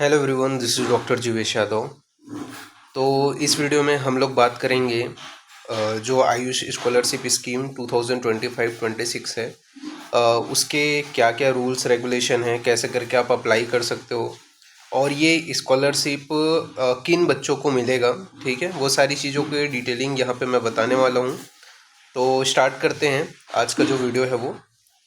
Hello everyone, this is doctor Jeevesh Yadav. तो इस video में हम लोग बात करेंगे जो आयुष स्कॉलरशिप स्कीम 2025-26 है, उसके क्या क्या रूल्स रेगुलेशन हैं, कैसे करके आप अप्लाई कर सकते हो और ये स्कॉलरशिप किन बच्चों को मिलेगा। ठीक है, वो सारी चीज़ों की डिटेलिंग यहाँ पे मैं बताने वाला हूँ। तो स्टार्ट करते हैं आज का जो वीडियो है वो।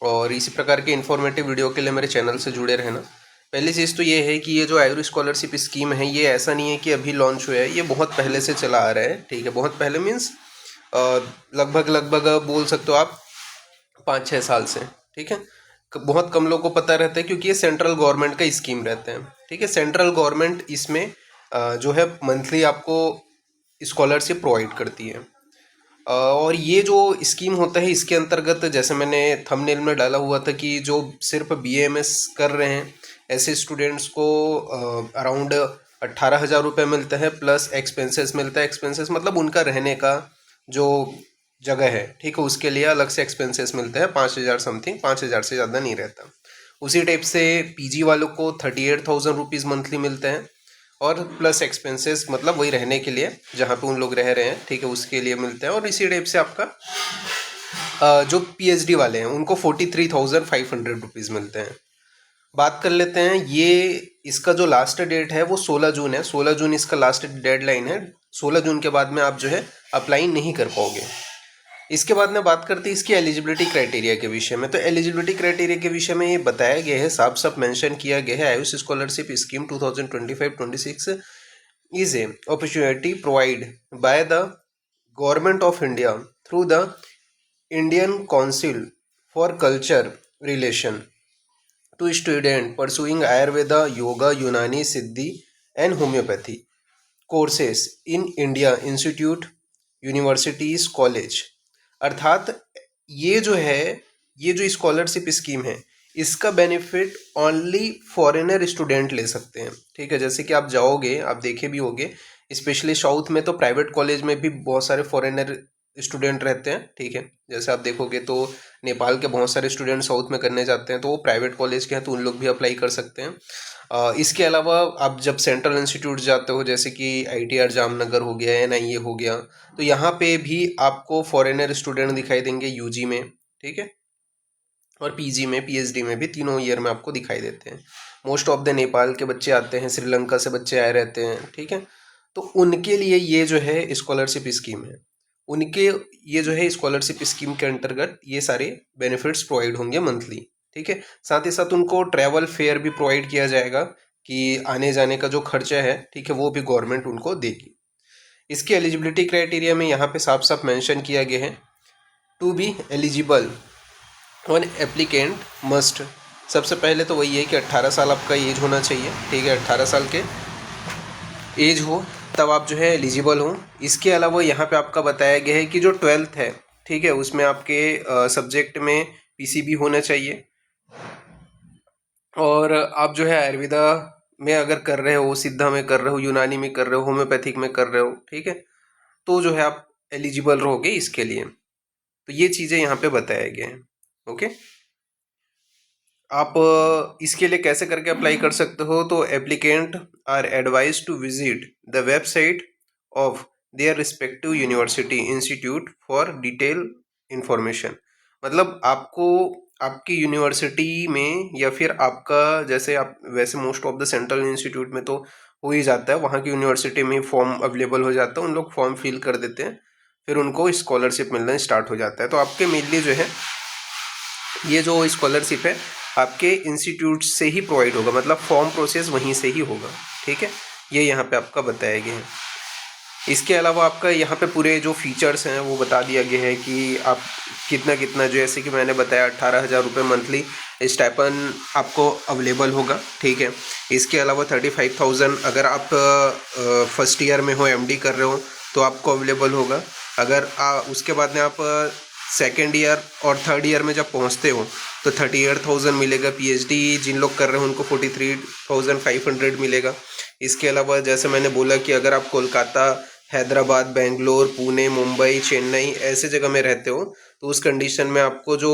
और इसी प्रकार के इन्फॉर्मेटिव वीडियो के लिए मेरे चैनल से जुड़े रहना। पहली चीज़ तो ये है कि ये जो आयुष स्कॉलरशिप स्कीम है, ये ऐसा नहीं है कि अभी लॉन्च हुआ है, ये बहुत पहले से चला आ रहा है। ठीक है, बहुत पहले मीन्स लगभग बोल सकते हो आप 5-6 साल से। ठीक है, बहुत कम लोगों को पता रहता है क्योंकि ये सेंट्रल गवर्नमेंट का स्कीम रहता है। ठीक है, सेंट्रल गवर्नमेंट इसमें जो है मंथली आपको स्कॉलरशिप प्रोवाइड करती है। और ये जो स्कीम होता है, इसके अंतर्गत जैसे मैंने थंबनेल में डाला हुआ था कि जो सिर्फ BA-MS कर रहे हैं ऐसे स्टूडेंट्स को अराउंड 18,000 रुपये मिलता है, प्लस एक्सपेंसेस मिलता है। एक्सपेंसेस मतलब उनका रहने का जो जगह है, ठीक है, उसके लिए अलग से एक्सपेंसेस मिलते हैं। 5,000 समथिंग, 5,000 से ज़्यादा नहीं रहता। उसी टाइप से PG वालों को 38,000 रुपीज़ मंथली मिलते हैं, और प्लस एक्सपेंसेस मतलब वही रहने के लिए जहाँ पे उन लोग रह रहे हैं, ठीक है, उसके लिए मिलते हैं। और इसी टाइप से आपका जो PhD वाले हैं उनको 43,500 रुपीज़ मिलते हैं। बात कर लेते हैं, ये इसका जो लास्ट डेट है वो 16 जून है। 16 जून इसका लास्ट डेडलाइन है। 16 जून के बाद में आप जो है अप्लाई नहीं कर पाओगे। इसके बाद में बात करते हैं इसकी एलिजिबिलिटी क्राइटेरिया के विषय में। तो एलिजिबिलिटी क्राइटेरिया के विषय में ये बताया गया है, साफ साफ मेंशन किया गया है, Ayush scholarship scheme 2025-26 is a opportunity provided by the Government of India through the Indian Council for Culture Relation to students pursuing Ayurveda, Yoga, Unani, Siddhi and Homeopathy courses in India Institute, Universities, College। अर्थात ये जो है, ये जो scholarship scheme है, इसका benefit only foreigner student ले सकते हैं। ठीक है, जैसे कि आप जाओगे, आप देखे भी होंगे, स्पेशली साउथ में तो प्राइवेट कॉलेज में भी बहुत सारे फॉरेनर स्टूडेंट रहते हैं। ठीक है, जैसे आप देखोगे तो नेपाल के बहुत सारे स्टूडेंट साउथ में करने जाते हैं, तो वो प्राइवेट कॉलेज के हैं, तो उन लोग भी अप्लाई कर सकते हैं। इसके अलावा आप जब सेंट्रल इंस्टीट्यूट जाते हो, जैसे कि ITR जामनगर हो गया, NIA हो गया, तो यहाँ पे भी आपको फॉरेनर स्टूडेंट दिखाई देंगे UG में। ठीक है, और PG में, PhD में भी, तीनों ईयर में आपको दिखाई देते हैं। मोस्ट ऑफ द नेपाल के बच्चे आते हैं, श्रीलंका से बच्चे आए रहते हैं। ठीक है, तो उनके लिए ये जो है स्कॉलरशिप स्कीम है, उनके ये जो है स्कॉलरशिप स्कीम के अंतर्गत ये सारे बेनिफिट्स प्रोवाइड होंगे मंथली। ठीक है, साथ ही साथ उनको ट्रैवल फेयर भी प्रोवाइड किया जाएगा कि आने जाने का जो खर्चा है, ठीक है, वो भी गवर्नमेंट उनको देगी। इसकी एलिजिबिलिटी क्राइटेरिया में यहाँ पे साफ साफ मेंशन किया गया है, to be eligible one applicant must. सबसे पहले तो वही है कि 18 साल आपका एज होना चाहिए। ठीक है, 18 साल के एज हो तब आप जो है एलिजिबल हो। इसके अलावा यहाँ पे आपका बताया गया है कि जो 12th है, ठीक है, उसमें आपके सब्जेक्ट में PCB होना चाहिए। और आप जो है आयुर्वेदा में अगर कर रहे हो, सिद्धा में कर रहे हो, यूनानी में कर रहे हो, होम्योपैथिक में कर रहे हो, ठीक है, तो जो है आप एलिजिबल रहोगे इसके लिए। तो ये चीज़ें यहाँ पे बताया गया है। ओके, आप इसके लिए कैसे करके अप्लाई कर सकते हो, तो applicant are advise to visit the website of their respective university institute for detail information. मतलब आपको आपकी यूनिवर्सिटी में, या फिर आपका जैसे आप वैसे most of the central institute में तो हो ही जाता है, वहाँ की यूनिवर्सिटी में फॉर्म अवेलेबल हो जाता है, उन लोग फॉर्म फिल कर देते हैं, फिर उनको स्कॉलरशिप मिलना स्टार्ट हो जाता है। तो आपके मेनली जो है ये जो स्कॉलरशिप है आपके इंस्टीट्यूट से ही प्रोवाइड होगा, मतलब फॉर्म प्रोसेस वहीं से ही होगा। ठीक है, ये यहाँ पे आपका बताया गया है। इसके अलावा आपका यहाँ पे पूरे जो फीचर्स हैं वो बता दिया गया है कि आप कितना कितना, जैसे कि मैंने बताया 18,000 रुपये मंथली स्टाइपन आपको अवेलेबल होगा। ठीक है, इसके अलावा 35,000 अगर आप फर्स्ट ईयर में हो, MD कर रहे हो, तो आपको अवेलेबल होगा। अगर उसके बाद में आप सेकेंड ईयर और थर्ड ईयर में जब पहुंचते हो तो 38,000 मिलेगा। PhD जिन लोग कर रहे हो उनको 43,500 मिलेगा। इसके अलावा जैसे मैंने बोला कि अगर आप कोलकाता, हैदराबाद, बेंगलोर, पुणे, मुंबई, चेन्नई ऐसे जगह में रहते हो, तो उस कंडीशन में आपको जो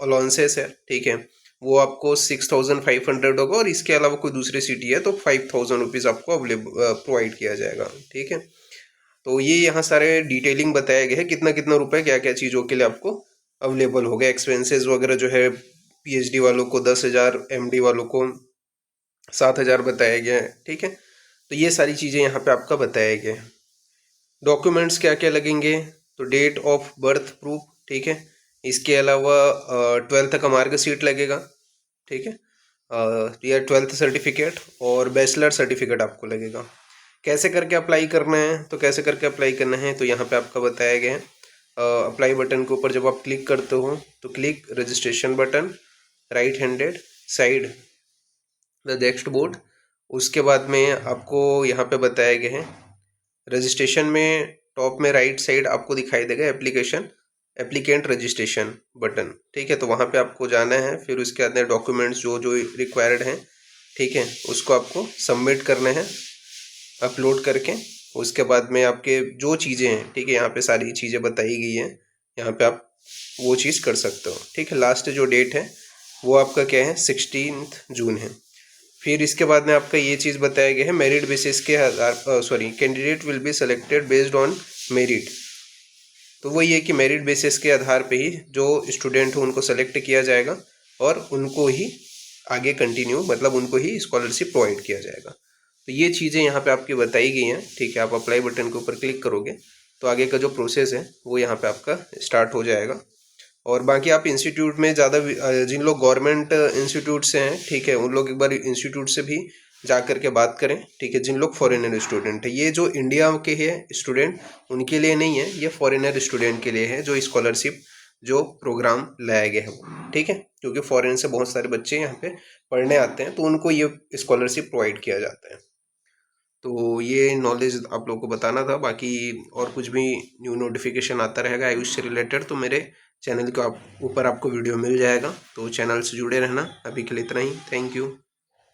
अलाउंसेस है, ठीक है, वो आपको 6500 होगा, और इसके अलावा कोई दूसरी सिटी है तो 5000 रुपीज़ आपको प्रोवाइड किया जाएगा। ठीक है, तो ये यहाँ सारे डिटेलिंग बताया गया है, कितना कितना रुपए क्या क्या चीज़ों के लिए आपको अवेलेबल होगा। एक्सपेंसेस वगैरह जो है पीएचडी वालों को 10,000, एमडी वालों को 7,000 बताया गया है। ठीक है, तो ये सारी चीज़ें यहाँ पे आपका बताया गया है। डॉक्यूमेंट्स क्या क्या लगेंगे, तो डेट ऑफ बर्थ प्रूफ, ठीक है, इसके अलावा 12th का मार्कशीट लगेगा। ठीक है, या 12th सर्टिफिकेट और बैचलर सर्टिफिकेट आपको लगेगा। कैसे करके अप्लाई करना है, तो कैसे करके अप्लाई करना है, तो यहाँ पे आपका बताया गया है। अप्लाई बटन के ऊपर जब आप क्लिक करते हो तो click registration button, right handed side the next board. उसके बाद में आपको यहाँ पे बताया गया है रजिस्ट्रेशन में टॉप में राइट साइड आपको दिखाई देगा एप्लीकेंट रजिस्ट्रेशन बटन। ठीक है, तो वहाँ पे आपको जाना है, फिर उसके अंदर डॉक्यूमेंट्स जो जो रिक्वायर्ड हैं, ठीक है, उसको आपको सबमिट करना है अपलोड करके। उसके बाद में आपके जो चीज़ें हैं, ठीक है, यहाँ पे सारी चीज़ें बताई गई हैं, यहाँ पे आप वो चीज़ कर सकते हो। ठीक है, लास्ट जो डेट है वो आपका क्या है, 16 जून है। फिर इसके बाद में आपका ये चीज़ बताया गया है मेरिट बेसिस के candidate will be selected based on merit. तो वही है कि मेरिट बेसिस के आधार पे ही जो स्टूडेंट हो उनको सेलेक्ट किया जाएगा और उनको ही आगे कंटिन्यू, मतलब उनको ही स्कॉलरशिप प्रोवाइड किया जाएगा। तो ये चीज़ें यहाँ पे आपकी बताई गई हैं। ठीक है, आप अप्लाई बटन के ऊपर क्लिक करोगे तो आगे का जो प्रोसेस है वो यहाँ पे आपका स्टार्ट हो जाएगा। और बाकी आप इंस्टीट्यूट में ज़्यादा जिन लोग गवर्नमेंट इंस्टीट्यूट से हैं, ठीक है, उन लोग एक बार इंस्टीट्यूट से भी जा कर के बात करें। ठीक है, जिन लोग फॉरेनर स्टूडेंट है, ये जो इंडिया के है स्टूडेंट उनके लिए नहीं है, ये फॉरेनर स्टूडेंट के लिए है जो स्कॉलरशिप जो प्रोग्राम लाया गया है वो। ठीक है, क्योंकि फॉरेन से बहुत सारे बच्चे यहाँ पे पढ़ने आते हैं तो उनको ये स्कॉलरशिप प्रोवाइड किया जाता है। तो ये नॉलेज आप लोगों को बताना था। बाकी और कुछ भी न्यू नोटिफिकेशन आता रहेगा आयुष से रिलेटेड तो मेरे चैनल के ऊपर आपको वीडियो मिल जाएगा, तो चैनल से जुड़े रहना। अभी के लिए इतना ही, थैंक यू।